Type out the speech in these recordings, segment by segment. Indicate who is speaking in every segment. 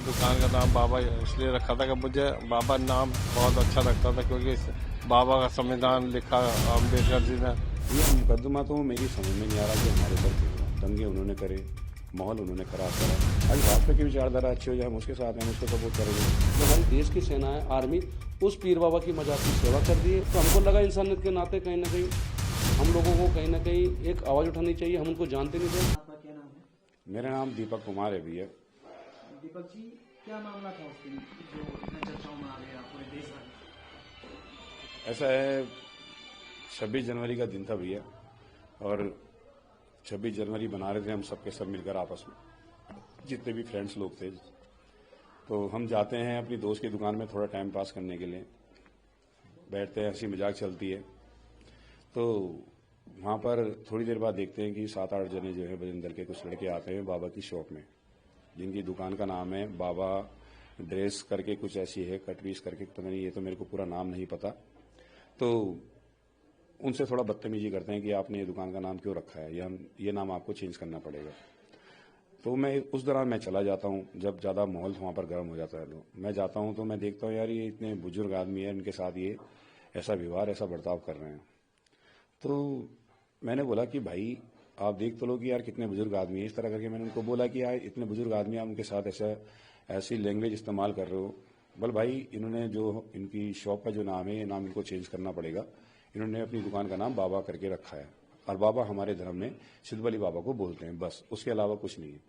Speaker 1: दुकान का नाम बाबा इसलिए रखा था कि मुझे बाबा नाम बहुत अच्छा लगता था, क्योंकि बाबा का संविधान लिखा अम्बेडकर जी ने।
Speaker 2: ये मुकदमा तो मेरी समझ में नहीं आ रहा कि हमारे ऊपर क्यों हुआ। दंगे उन्होंने करे, माहौल उन्होंने खराब करा। आज भाजपा की विचारधारा अच्छी हो जाए, हम उसके साथ हैं, हम उसको सपोर्ट करेंगे।
Speaker 3: जो हमारी देश की सेना है, आर्मी, उस पीर बाबा की मजाक की सेवा कर दी है, तो हमको लगा इंसानियत के नाते कहीं ना कहीं हम लोगों को कहीं ना कहीं एक आवाज़ उठानी चाहिए। हम उनको जानते नहीं थे।
Speaker 4: आपका क्या नाम है?
Speaker 2: मेरा नाम दीपक कुमार है भैया।
Speaker 4: दीपक जी, क्या मामला था उस दिन जो इतना चर्चाओं में आ गया पूरे देश भर?
Speaker 2: ऐसा है, 26 जनवरी का दिन था भैया, और 26 जनवरी बना रहे थे हम सबके सब मिलकर आपस में, जितने भी फ्रेंड्स लोग थे। तो हम जाते हैं अपनी दोस्त की दुकान में थोड़ा टाइम पास करने के लिए, बैठते हैं, हंसी मजाक चलती है। तो वहाँ पर थोड़ी देर बाद देखते हैं कि 7-8 जने जो है बजरंग दल के कुछ लड़के आते हैं बाबा की शॉप में, जिनकी दुकान का नाम है बाबा ड्रेस करके कुछ ऐसी है, कटपीस करके, पता नहीं, ये तो मेरे को पूरा नाम नहीं पता। तो उनसे थोड़ा बदतमीजी करते हैं कि आपने ये दुकान का नाम क्यों रखा है, ये नाम आपको चेंज करना पड़ेगा। तो मैं उस दौरान मैं चला जाता हूँ, जब ज़्यादा माहौल वहाँ पर गर्म हो जाता है। लोग मैं जाता हूँ तो मैं देखता हूँ यार ये इतने बुजुर्ग आदमी है, इनके साथ ये ऐसा व्यवहार, ऐसा बर्ताव कर रहे हैं। तो मैंने बोला कि भाई आप देख तो लो कि यार कितने बुजुर्ग आदमी है। इस तरह करके मैंने उनको बोला कि यार इतने बुजुर्ग आदमी आप उनके साथ ऐसी लैंग्वेज इस्तेमाल कर रहे हो। बोल भाई इन्होंने जो इनकी शॉप का जो नाम है, ये नाम इनको चेंज करना पड़ेगा। इन्होंने अपनी दुकान का नाम बाबा करके रखा है, और बाबा हमारे धर्म में सिद्धबली बाबा को बोलते हैं, बस, उसके अलावा कुछ नहीं है।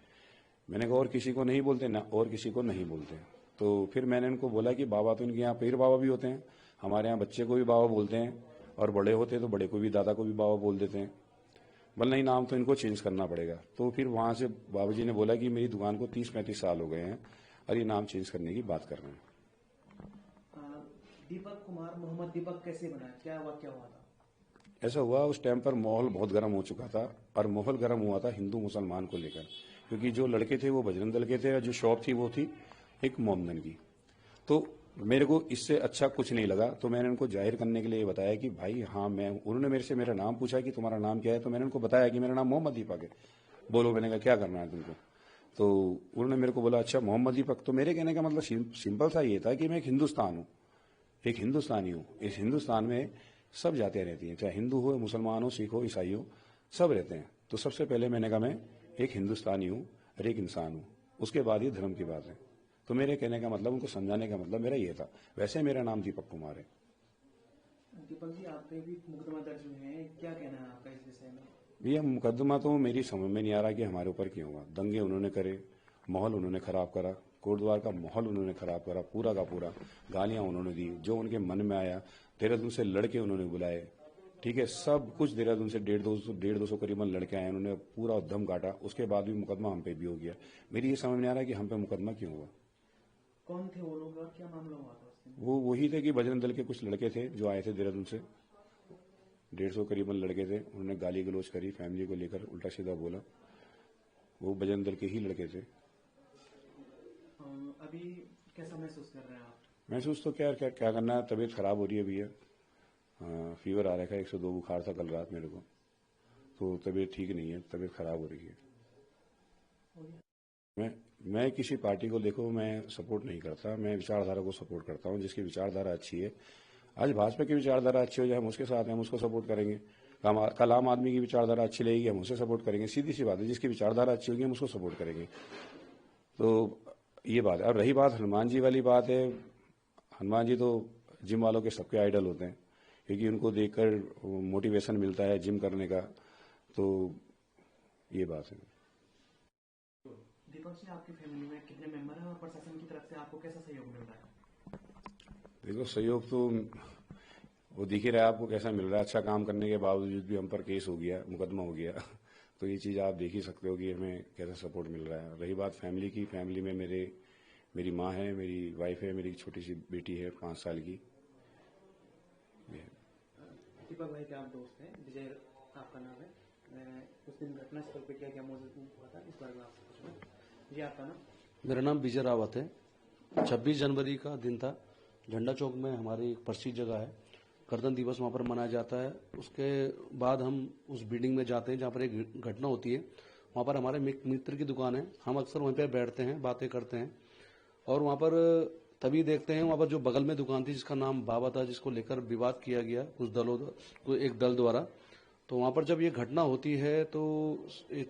Speaker 2: मैंने कहा और किसी को नहीं बोलते ना, और किसी को नहीं बोलते। तो फिर मैंने उनको बोला कि बाबा तो इनके यहाँ पीर बाबा भी होते हैं, हमारे यहाँ बच्चे को भी बाबा बोलते हैं, और बड़े होते हैं तो बड़े को भी, दादा को भी बाबा बोल देते हैं। बोल नहीं, नाम तो इनको चेंज करना पड़ेगा। तो फिर वहां से बाबूजी ने बोला कि मेरी दुकान को 30-35 साल हो गए हैं और ये नाम चेंज करने की बात कर रहे हैं।
Speaker 4: दीपक कुमार मोहम्मद दीपक कैसे बना, क्या वाक्य हुआ था?
Speaker 2: ऐसा हुआ, उस टाइम पर माहौल बहुत गर्म हो चुका था, और माहौल गर्म हुआ था हिंदू मुसलमान को लेकर, क्योंकि जो लड़के थे वो बजरंग दल के थे, और जो शॉप थी वो थी एक मोमदन की। तो मेरे को इससे अच्छा कुछ नहीं लगा। तो मैंने उनको जाहिर करने के लिए बताया कि भाई हाँ मैं, उन्होंने मेरे से मेरा नाम पूछा कि तुम्हारा नाम क्या है, तो मैंने उनको बताया कि मेरा नाम मोहम्मद दीपक है। बोलो, मैंने कहा क्या करना है तुमको। तो उन्होंने मेरे को बोला अच्छा मोहम्मद दीपक। तो मेरे कहने का मतलब सिंपल सा ये था कि मैं एक हिंदुस्तान हूँ, एक हिंदुस्तानी हूँ। इस हिंदुस्तान में सब जातियाँ रहती हैं, चाहे हिंदू हो, मुसलमान हो, सिख हो, ईसाई हो, सब रहते हैं। तो सबसे पहले मैंने कहा मैं एक हिंदुस्तानी हूँ और एक इंसान हूँ, उसके बाद ये धर्म की बात है। तो मेरे कहने का मतलब, उनको समझाने का मतलब मेरा ये था। वैसे मेरा नाम दीपक कुमार है।
Speaker 4: दीपक जी, आप पे भी मुकदमा दर्ज हुए हैं, क्या कहना है आपका इस विषय में?
Speaker 2: भैया मुकदमा तो मेरी समझ में नहीं आ रहा कि हमारे ऊपर क्यों हुआ। दंगे उन्होंने करे, माहौल उन्होंने खराब करा, कोटद्वार का माहौल उन्होंने खराब करा, पूरा का पूरा। गालियां उन्होंने दी, जो उनके मन में आया। देहरादून से लड़के उन्होंने बुलाए, ठीक है, सब कुछ। देहरादून से 150-200 करीबन लड़के आए, उन्होंने पूरा दम काटा। उसके बाद भी मुकदमा हम पे भी हो गया। मेरी ये समझ में नहीं आ रहा कि हम पे मुकदमा क्यों हुआ।
Speaker 4: कौन थे वो लोग और क्या मामला हुआ था उस दिन?
Speaker 2: वो वही थे कि बजरंग दल के कुछ लड़के थे जो आए थे देहरादून से, 150 करीबन लड़के थे। उन्होंने गाली गलौज करी, फैमिली को लेकर उल्टा सीधा बोला। वो बजरंग दल के ही लड़के थे।
Speaker 4: अभी कैसा महसूस कर रहे हैं आप?
Speaker 2: महसूस तो क्या क्या करना है, तबीयत खराब हो रही है भैया। फीवर आ रखा है, 102 बुखार था कल रात मेरे को। तो तबीयत ठीक नहीं है, तबीयत खराब हो रही है। मैं किसी पार्टी को, देखो, मैं सपोर्ट नहीं करता। मैं विचारधारा को सपोर्ट करता हूँ, जिसकी विचारधारा अच्छी है। आज भाजपा की विचारधारा अच्छी हो जाए, हम उसके साथ हैं, हम उसको सपोर्ट करेंगे। कल आम आदमी की विचारधारा अच्छी लगेगी, हम उसे सपोर्ट करेंगे। सीधी सी बात है, जिसकी विचारधारा अच्छी होगी हम उसको सपोर्ट करेंगे। तो ये बात है। और रही बात हनुमान जी वाली बात है, हनुमान जी तो जिम वालों के सबके आइडल होते हैं, क्योंकि उनको देखकर मोटिवेशन मिलता है जिम करने का। तो ये बात है।
Speaker 4: दीपक जी, आपकी फैमिली में कितने मेंबर हैं और प्रशासन की तरफ से आपको कैसा सहयोग मिल रहा है?
Speaker 2: देखो, सहयोग तो वो दिख ही रहा है आपको कैसा मिल रहा है। अच्छा काम करने के बावजूद भी हम पर केस हो गया, मुकदमा हो गया। तो ये चीज़ आप देख ही सकते हो कि हमें कैसा सपोर्ट मिल रहा है। रही बात फैमिली की, फैमिली में मेरी माँ है, मेरी वाइफ है, मेरी छोटी सी बेटी है 5 साल की।
Speaker 4: दीपक भाई के आप दोस्त हैं, विजय आपका नाम है। उस दिन घटना स्थल पे क्या क्या मौजूद हुआ था, इस बारे में आपसे पूछना। जी, आपका नाम?
Speaker 3: मेरा नाम विजय रावत है। 26 जनवरी का दिन था। झंडा चौक में हमारी एक प्रसिद्ध जगह है, गणतंत्र दिवस वहाँ पर मनाया जाता है। उसके बाद हम उस बिल्डिंग में जाते हैं जहाँ पर एक घटना होती है। वहाँ पर हमारे मित्र की दुकान है, हम अक्सर वहीं पर बैठते हैं, बातें करते हैं। और वहाँ पर तभी देखते हैं, वहाँ पर जो बगल में दुकान थी जिसका नाम बाबा था, जिसको लेकर विवाद किया गया एक दल द्वारा, तो वहाँ पर जब ये घटना होती है तो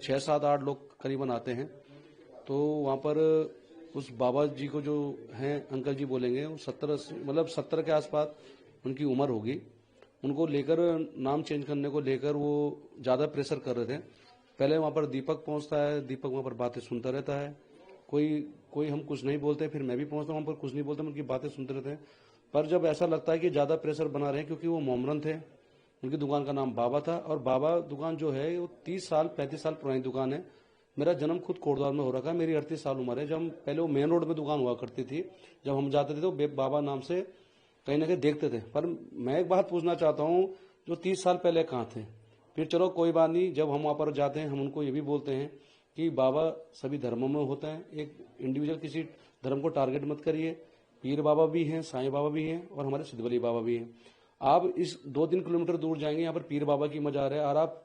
Speaker 3: 6-7-8 लोग करीबन आते हैं। तो वहाँ पर उस बाबा जी को जो हैं अंकल जी बोलेंगे, 70 के आसपास उनकी उम्र होगी। उनको लेकर नाम चेंज करने को लेकर वो ज़्यादा प्रेशर कर रहे थे। पहले वहाँ पर दीपक पहुँचता है, दीपक वहाँ पर बातें सुनता रहता है, कोई हम कुछ नहीं बोलते, फिर मैं भी पहुँचता हूँ वहाँ पर, कुछ नहीं बोलते, उनकी बातें सुनते रहते हैं। पर जब ऐसा लगता है कि ज़्यादा प्रेशर बना रहे हैं, क्योंकि वो मोमरन थे, उनकी दुकान का नाम बाबा था, और बाबा दुकान जो है वो 30-35 साल पुरानी दुकान है। मेरा जन्म खुद कोटद्वार में हो रखा है, मेरी 38 साल उम्र है। जब पहले वो मेन रोड में दुकान हुआ करती थी, जब हम जाते थे तो बाबा नाम से कहीं ना कहीं देखते थे। पर मैं एक बात पूछना चाहता हूँ, जो 30 साल पहले कहाँ थे? फिर चलो कोई बात नहीं, जब हम वहाँ पर जाते हैं हम उनको ये भी बोलते हैं कि बाबा सभी धर्मों में होता है, एक इंडिविजुअल किसी धर्म को टारगेट मत करिए। पीर बाबा भी हैं, साईं बाबा भी हैं, और हमारे सिद्धवली बाबा भी हैं। आप इस 2-3 किलोमीटर दूर जाएंगे, यहाँ पर पीर बाबा की मजार है, और आप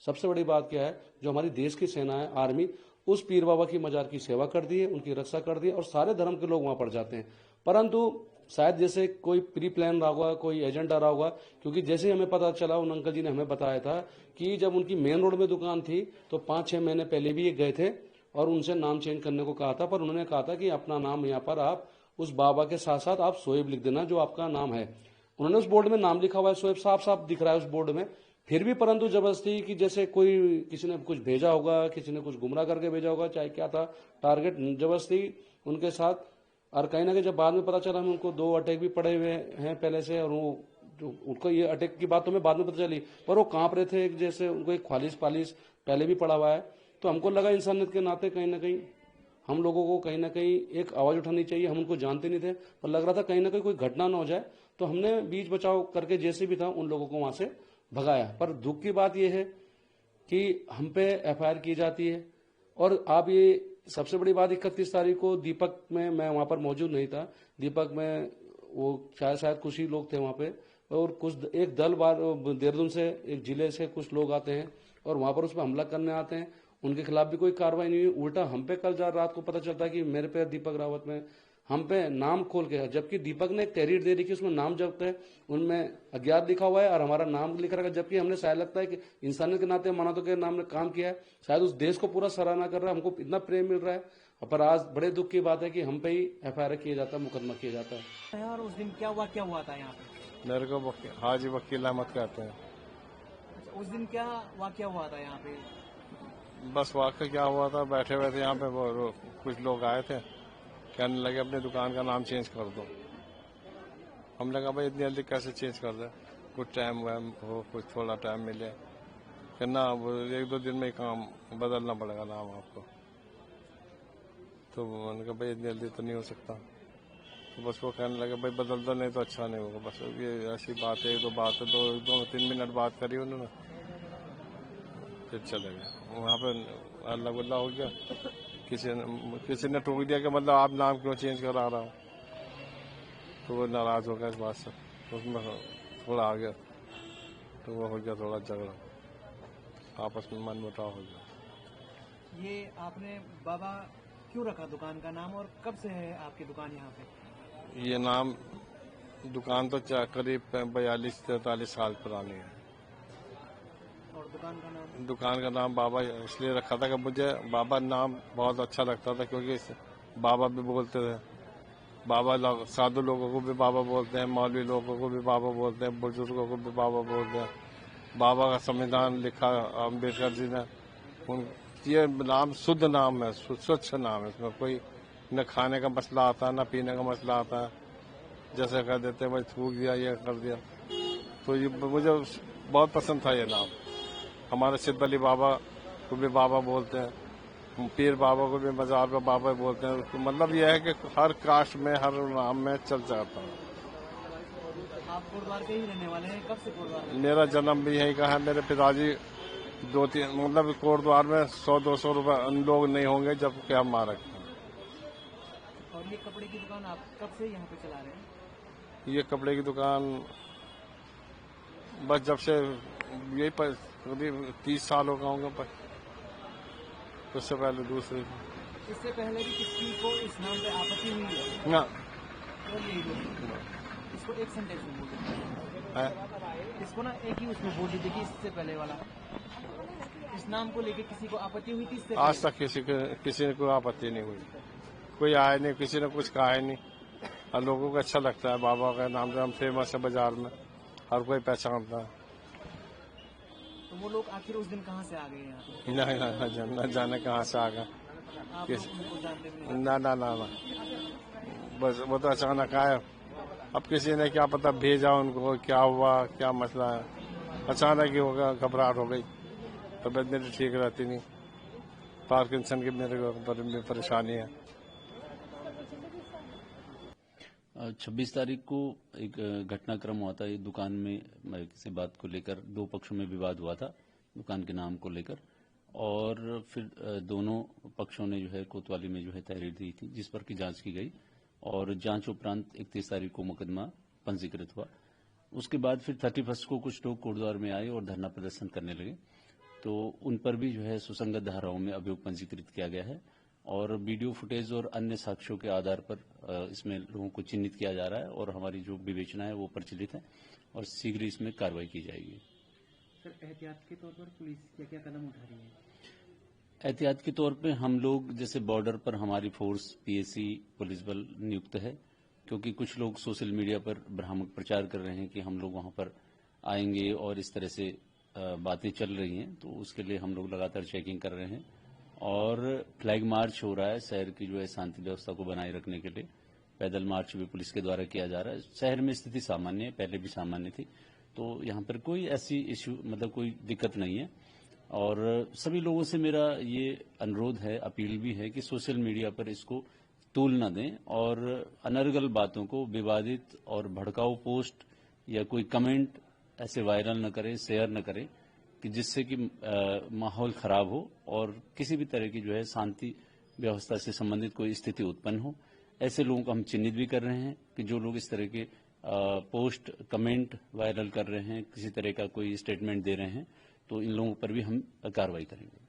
Speaker 3: सबसे बड़ी बात क्या है, जो हमारी देश की सेना है, आर्मी, उस पीर बाबा की मजार की सेवा कर दी है, उनकी रक्षा कर दी है, और सारे धर्म के लोग वहां पर जाते हैं। परंतु शायद जैसे कोई प्री प्लान रहा होगा, कोई एजेंट रहा होगा, क्योंकि जैसे हमें पता चला, उन अंकल जी ने हमें बताया था कि जब उनकी मेन रोड में दुकान थी तो 5-6 महीने पहले भी ये गए थे और उनसे नाम चेंज करने को कहा था। पर उन्होंने कहा था कि अपना नाम यहाँ पर आप उस बाबा के साथ साथ आप शोएब लिख देना, जो आपका नाम है। उन्होंने उस बोर्ड में नाम लिखा हुआ है, शोएब साफ साफ दिख रहा है उस बोर्ड में। फिर भी परंतु जबरदस्ती कि जैसे कोई किसी ने कुछ भेजा होगा, किसी ने कुछ गुमराह करके भेजा होगा, चाहे क्या था टारगेट, जबरदस्ती उनके साथ। और कहीं ना कहीं जब बाद में पता चला, हमें उनको 2 अटैक भी पड़े हुए हैं पहले से, और वो जो उनको ये अटैक की बात तो हमें बाद में पता चली, पर वो कांप रहे थे, जैसे उनको एक खालिश पहले भी पड़ा हुआ है। तो हमको लगा इंसानियत के नाते कहीं ना कहीं हम लोगों को कहीं ना कहीं एक आवाज उठानी चाहिए। हम उनको जानते नहीं थे, पर लग रहा था कहीं ना कहीं कोई घटना न हो जाए, तो हमने बीच बचाव करके जैसे भी था उन लोगों को वहां से भगाया। पर दुख की बात यह है कि हम पे एफआईआर की जाती है। और आप ये सबसे बड़ी बात, 31 तारीख को दीपक में मैं वहां पर मौजूद नहीं था। दीपक में वो शायद कुछ ही लोग थे वहां पे, और कुछ एक दल देहरादून से, एक जिले से कुछ लोग आते हैं और वहां पर उस पर हमला करने आते हैं। उनके खिलाफ भी कोई कार्रवाई नहीं हुई, उल्टा हम पे कल रात को पता चलता है कि मेरे पे दीपक रावत में हम पे नाम खोल के, जबकि दीपक ने एक तहरीर दे रखी, उसमें नाम जब्त है, उनमें अज्ञात लिखा हुआ है और हमारा नाम लिख रखा है। जबकि हमने शायद लगता है कि इंसानियत के नाते मानवता के नाम ने काम किया है, शायद उस देश को पूरा सराहना कर रहा है, हमको इतना प्रेम मिल रहा है। पर आज बड़े दुख की बात है कि हम पे ही एफआईआर किया जाता है, मुकदमा किया जाता है।
Speaker 4: और उस दिन क्या हुआ था यहाँ पे?
Speaker 1: मेरे को हाजी वकील अहमद कहते हैं।
Speaker 4: उस दिन क्या वाकया हुआ था यहाँ पे?
Speaker 1: बस वाकई क्या हुआ था, बैठे हुए थे यहाँ पे, वो कुछ लोग आए थे, कहने लगे अपनी दुकान का नाम चेंज कर दो। हमने कहा भाई इतनी जल्दी कैसे चेंज कर दे, कुछ टाइम हो, कुछ थोड़ा टाइम मिले, फिर ना 1-2 दिन में ही काम बदलना पड़ेगा नाम आपको। तो मैंने कहा भाई इतनी जल्दी तो नहीं हो सकता। तो बस वो कहने लगे भाई बदल दो, नहीं तो अच्छा नहीं होगा। बस ये ऐसी बात है, 2-3 मिनट बात करी उन्होंने, फिर चले गए। वहाँ पे अल्लाह गुल्ला हो गया, किसी ने टोक दिया कि मतलब आप नाम क्यों चेंज करा रहा हो, तो वो नाराज हो गया इस बात से, उसमें थोड़ा आ गया, तो वो हो गया थोड़ा झगड़ा, आपस में मनमुटाव हो गया।
Speaker 4: ये आपने बाबा क्यों रखा दुकान का नाम, और कब से है आपकी दुकान यहाँ पे?
Speaker 1: ये नाम दुकान तो करीब 42-43 साल पुरानी है।
Speaker 4: और
Speaker 1: दुकान का नाम बाबा इसलिए रखा था कि मुझे बाबा नाम बहुत अच्छा लगता था, क्योंकि बाबा भी बोलते थे, बाबा साधु लोगों को भी बाबा बोलते हैं, मौलवी लोगों को भी बाबा बोलते हैं, बुजुर्गों को भी बाबा बोलते हैं। बाबा का संविधान लिखा अम्बेडकर जी ने, ये नाम शुद्ध नाम है, स्वच्छ नाम है, इसमें कोई न खाने का मसला आता है न पीने का मसला आता है। जैसे कह देते हैं भाई थूक दिया, ये कर दिया, तो ये मुझे बहुत पसंद था ये नाम। हमारे सिद्धवली बाबा को भी बाबा बोलते हैं, पीर बाबा को भी मजार पे बाबा बोलते हैं। तो मतलब यह है कि हर कास्ट में, हर नाम में चल जाता है।
Speaker 4: आप कोटद्वार के ही रहने वाले हैं? कब से कोटद्वार?
Speaker 1: मेरा जन्म भी यहीं का है। मेरे पिताजी 2-3 मतलब कोटद्वार में 100-200 रुपए लोग नहीं होंगे जब कि हम मारक हैं।
Speaker 4: और ये कपड़े की दुकान आप कब से यहाँ पे चला रहे हैं?
Speaker 1: ये कपड़े की दुकान बस जब से यही करीब 30 साल हो गए होंगे, पर उससे पहले दूसरी।
Speaker 4: इससे पहले भी किसी को इस नाम पे आपत्ति हुई है?
Speaker 1: ना
Speaker 4: इसको एक सेंटेंस में बोल दीजिए।
Speaker 1: है
Speaker 4: इसको ना एक ही उसमें बोल दीजिए कि इससे पहले वाला, इस नाम को लेके किसी को आपत्ति हुई थी इससे
Speaker 1: आज
Speaker 4: पहले?
Speaker 1: तक किसी ने कोई आपत्ति नहीं हुई, कोई आया नहीं, किसी ने कुछ कहा ही नहीं। और लोगों को अच्छा लगता है, बाबा का नाम से हम फेमस है बाजार में, हर कोई पहचानता है।
Speaker 4: तो वो लोग आखिर उस दिन कहाँ से आ गए यहाँ पे?
Speaker 1: न जाने कहाँ से आ गए।
Speaker 4: आप लोग उनको जानते भी नहीं।
Speaker 1: ना, बस वो तो अचानक आया। अब किसी ने क्या पता भेजा उनको, क्या हुआ, क्या मसला है, अचानक ही होगा, घबराहट हो गई, तबीयत मेरी ठीक रहती नहीं, पार्किंसन की मेरे को परेशानी है।
Speaker 5: 26 तारीख को एक घटनाक्रम हुआ था। ये दुकान में किसी बात को लेकर दो पक्षों में विवाद हुआ था, दुकान के नाम को लेकर, और फिर दोनों पक्षों ने जो है कोतवाली में जो है तहरीर दी थी, जिस पर की जांच की गई और जांच उपरांत 31 तारीख को मुकदमा पंजीकृत हुआ। उसके बाद फिर 31 को कुछ लोग कोटद्वार में आए और धरना प्रदर्शन करने लगे, तो उन पर भी जो है सुसंगत धाराओं में अभियोग पंजीकृत किया गया है और वीडियो फुटेज और अन्य साक्ष्यों के आधार पर इसमें लोगों को चिन्हित किया जा रहा है और हमारी जो विवेचना है वो प्रचलित है और शीघ्र इसमें कार्रवाई की जाएगी।
Speaker 4: सर, एहतियात के तौर पर पुलिस क्या क्या कदम उठा रही है?
Speaker 5: एहतियात के तौर पे हम लोग जैसे बॉर्डर पर हमारी फोर्स पीएसी पुलिस बल नियुक्त है, क्योंकि कुछ लोग सोशल मीडिया पर भ्रामक प्रचार कर रहे हैं कि हम लोग वहां पर आएंगे और इस तरह से बातें चल रही हैं, तो उसके लिए हम लोग लगातार चेकिंग कर रहे हैं और फ्लैग मार्च हो रहा है शहर की जो है शांति व्यवस्था को बनाए रखने के लिए। पैदल मार्च भी पुलिस के द्वारा किया जा रहा है। शहर में स्थिति सामान्य है, पहले भी सामान्य थी, तो यहाँ पर कोई ऐसी इश्यू मतलब कोई दिक्कत नहीं है। और सभी लोगों से मेरा ये अनुरोध है, अपील भी है कि सोशल मीडिया पर इसको तूल न दें और अनर्गल बातों को, विवादित और भड़काऊ पोस्ट या कोई कमेंट ऐसे वायरल न करें, शेयर न करें कि जिससे कि माहौल खराब हो और किसी भी तरह की जो है शांति व्यवस्था से संबंधित कोई स्थिति उत्पन्न हो। ऐसे लोगों को हम चिन्हित भी कर रहे हैं कि जो लोग इस तरह के पोस्ट कमेंट वायरल कर रहे हैं, किसी तरह का कोई स्टेटमेंट दे रहे हैं, तो इन लोगों पर भी हम कार्रवाई करेंगे।